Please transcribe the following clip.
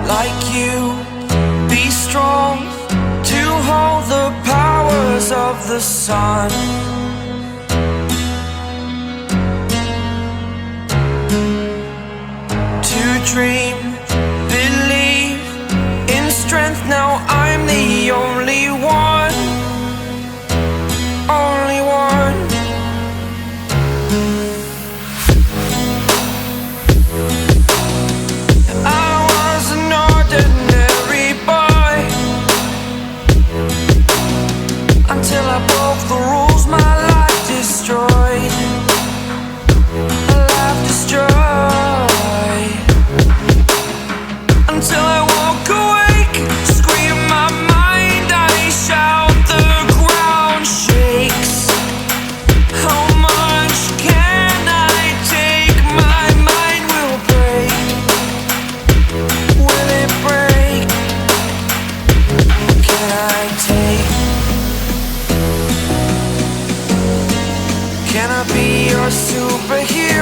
like you, be strong to hold the powers of the sun. To dream, believe in strength. Now I'm the only one, only one. I was an ordinary boy until I broke the rules. My life destroyed, my life destroyed. Until I walk awake, scream my mind, I shout, the ground shakes. How much can I take? My mind will break. Will it break? Can I take? Can I be your superhero?